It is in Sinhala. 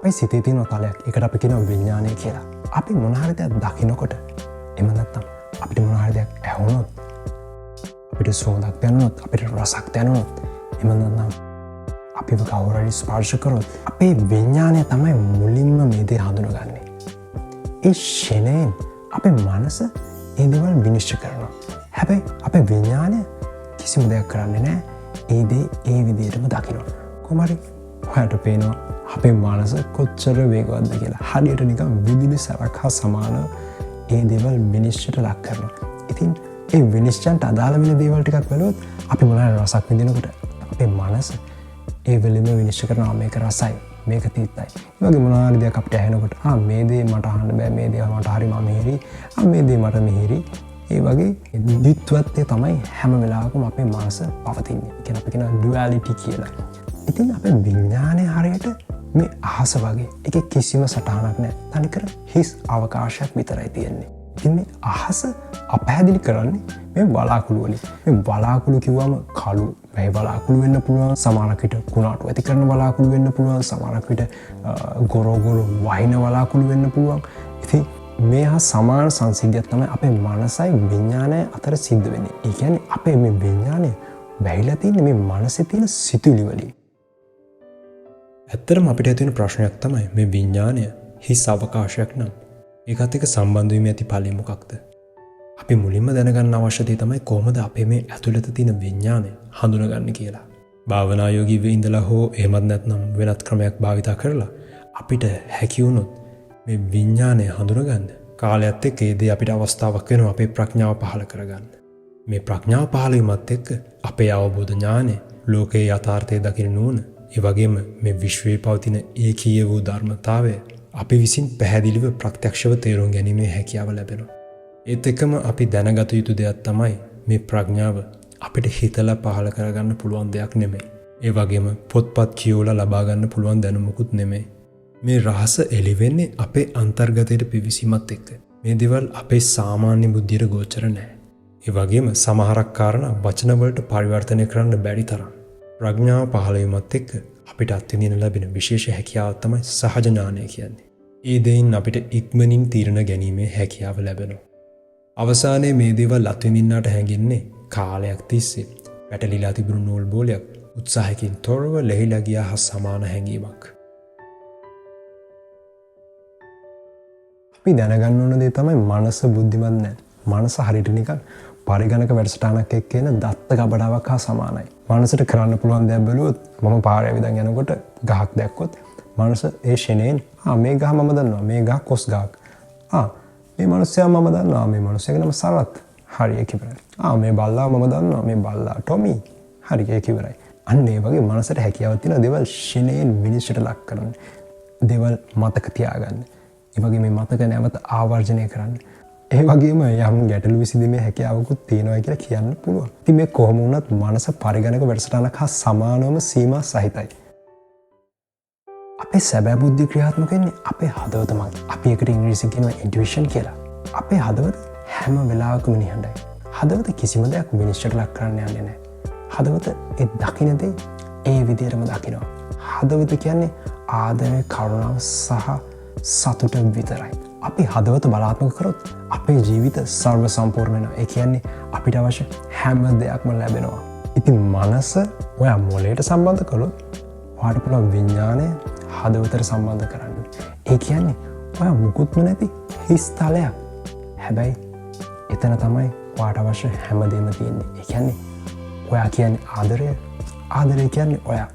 අපේ සිතේ තියෙන තලයක් එකට අපි කියනවා විඥානය කියලා. අපි මොන හරි දෙයක් දකිනකොට එහෙම නැත්නම් අපිට මොන හරි දෙයක් ඇහුනොත් අපිට සුවඳක් දැනුනොත් අපිට රසක් දැනුනොත් එහෙම නැත්නම් අපිව කවුරු හරි ස්පර්ශ කරොත් අපේ විඥානය තමයි මුලින්ම මේ දේ හඳුනගන්නේ. ඒ ෂණයෙන් අපේ මනස ඒ දේවල් විනිශ්චය කරනවා. හැබැයි අපේ විඥානය කිසිම දෙයක් කරන්නේ නැහැ. ඒ දේ ඒ විදිහටම දකිනවා. කොහොමරි ඔයාලට පේනවා අපේ මනස කොච්චර වේගවත්ද කියලා. හරියට නිකන් විදුලි සරක් හා සමානව ඒ දේවල් විනිශ්චයට ලක් කරනවා. ඉතින් ඒ විනිශ්චයන්ට අදාළ වෙන දේවල් ටිකක් බලුවොත් අපි මොනවාරි රසක් විඳිනකොට අපේ මනස ඒ වෙලෙම විනිශ්චය කරනවා මේක රසයි, මේක තීත්තයි. ඒ වගේ මොනවාරි දෙයක් අපිට ඇහෙනකොට මේ දේ මට අහන්න බෑ, මේ දේ මට හරිම මිහිරි, මේ දේ මට මිහිරි. ඒ වගේ ද්විත්වත්වය තමයි හැම වෙලාවකම අපේ මනස පවතින්නේ. ඒ කියන්නේ අපි කියන ඩුවැලිටි කියලා. ඉතින් අපේ විඥානය හරියට මේ අහස වගේ එකේ කිසිම සටහනක් නැහැ. තනිකර හිස් අවකාශයක් විතරයි තියෙන්නේ. ඉතින් මේ අහස අපහැදිලි කරන්නේ මේ වලාකුළු වලින්. මේ වලාකුළු කිව්වම කළු මේ වලාකුළු වෙන්න පුළුවන්, සමහරක් විට කුණාටු ඇති කරන වලාකුළු වෙන්න පුළුවන්, සමහරක් විට ගොරෝගොරෝ වහින වලාකුළු වෙන්න පුළුවන්. ඉතින් මේ හා සමාන සංසිද්ධියක් තමයි අපේ මනසයි විඥානය අතර සිද්ධ වෙන්නේ. ඒ කියන්නේ අපේ මේ විඥානය වැහිලා තියෙන්නේ මේ මනසේ තියෙන සිතුවිලි වලින්. ඇත්තටම අපිට ඇතිවෙන ප්‍රශ්නයක් තමයි මේ විඥානය හිස් අවකාශයක් නම් ඒකත් එක්ක සම්බන්ධ වීම ඇති ඵලය මොකක්ද? අපි මුලින්ම දැනගන්න අවශ්‍ය දේ තමයි කොහොමද අපේ මේ ඇතුළත තියෙන විඥානය හඳුනගන්නේ කියලා. භාවනා යෝගීව ඉඳලා හෝ එහෙමත් නැත්නම් වෙනත් ක්‍රමයක් භාවිතා කරලා අපිට හැකි වුණොත් මේ විඥානය හඳුනගන්න කාලයත් එක්ක ඒ දේ අපිට අවස්ථාවක් වෙනවා අපේ ප්‍රඥාව පහළ කරගන්න. මේ ප්‍රඥාව පහළ වීමත් එක්ක අපේ අවබෝධ ඥානය, ලෝකයේ යථාර්ථය දකින නුවණ, ඒ වගේම මේ විශ්වයේ පවතින ඒකීය වූ ධර්මතාවය අපි විසින් පැහැදිලිව ප්‍රත්‍යක්ෂව තේරුම් ගැනීමේ හැකියාව ලැබෙනවා. ඒත් එක්කම අපි දැනගත යුතු දෙයක් තමයි මේ ප්‍රඥාව අපිට හිතලා පහළ කරගන්න පුළුවන් දෙයක් නෙමෙයි. ඒ වගේම පොත්පත් කියවලා ලබා ගන්න පුළුවන් දැනුමකුත් නෙමෙයි. මේ රහස එළි වෙන්නේ අපේ අන්තර්ගතයට පිවිසීමත් එක්ක. මේ දේවල් අපේ සාමාන්‍ය බුද්ධියට ගෝචර නැහැ. ඒ වගේම සමහරක් කාරණා වචන වලට පරිවර්තනය කරන්න බැරි තරම්. ප්‍රඥාව පහළ වීමත් එක්ක අපිට අත්විඳින්න ලැබෙන විශේෂ හැකියාව තමයි සහජ ඥානය කියන්නේ. ඒ දෙයින් අපිට ඉක්මනින් තීරණ ගැනීමේ හැකියාව ලැබෙනවා. අවසානයේ මේ දේවල් අත්විඳින්නට හැඟෙන්නේ කාලයක් තිස්සේ පැටලිලා තිබුණු නූල් බෝලයක් උත්සාහයකින් තොරව ලෙහිලා ගියා හා සමාන හැඟීමක්. අපි දැනගන්න ඕන දේ තමයි මනස බුද්ධිමත් නැහැ. මනස හරියට නිකන් පරිගණක වැඩසටහනක් එක්ක එන දත්ත කබඩාවක් හා සමානයි. මනසට කරන්න පුළුවන් දෙයක් බැලුවොත් මම පාරේ ඇවිදන් යනකොට ගහක් දැක්කොත් මනස ඒ ෂණයෙන් මේ ගහ මම දන්නවා, මේ ගහ කොස් ගහක්. මේ මිනිස්සයා මම දන්නවා, මේ මිනිස්සයාගේ නම සරත්. හරි ඒක ඉවරයි. මේ බල්ලා මම දන්නවා, මේ බල්ලා ටොමි. හරි ඒක ඉවරයි. අන්න ඒ වගේ මනසට හැකියාවක් තියෙන දේවල් ෂණයෙන් විනිශ්චයට ලක් කරන්න. දේවල් මතක තියාගන්න. ඒ වගේ මේ මතක නැවත ආවර්ජනය කරන්න. ඒ වගේම යම් ගැටලු විසඳීමේ හැකියාවකුත් තියෙනවා කියලා කියන්න පුළුවන්. ඉතින් මේ කොහොම වුණත් මනස පරිගණක වැඩසටහනක් හා සමානවම සීමා සහිතයි. අපේ සැබෑ බුද්ධිය ක්‍රියාත්මක වෙන්නේ අපේ හදවත මත. අපි ඒකට ඉංග්‍රීසියෙන් කියනවා ඉන්ටුයිෂන් කියලා. අපේ හදවත හැම වෙලාවකම නිහඬයි. හදවත කිසිම දෙයක් විනිශ්චයට ලක් කරන්න යන්නේ නැහැ. හදවත ඒ දකින්න දේ ඒ විදිහටම දකිනවා. හදවත කියන්නේ ආදරය, කරුණාව සහ සතුට විතරයි. අපි හදවත බලාත්මක කරොත් අපේ ජීවිත සර්ව සම්පූර්ණ වෙනවා. ඒ කියන්නේ අපිට අවශ්‍ය හැම දෙයක්ම ලැබෙනවා. ඉතින් මනස ඔයා මොළයට සම්බන්ධ කළොත් ඔයාට පුළුවන් විඥානය හදවතට සම්බන්ධ කරන්න. ඒ කියන්නේ ඔයා මුකුත්ම නැති හිස් තලයක්. හැබැයි එතන තමයි ඔයාට අවශ්‍ය හැම දෙයක්ම තියෙන්නේ. ඒ කියන්නේ ඔයා කියන්නේ ආදරය. ආදරය කියන්නේ ඔයා.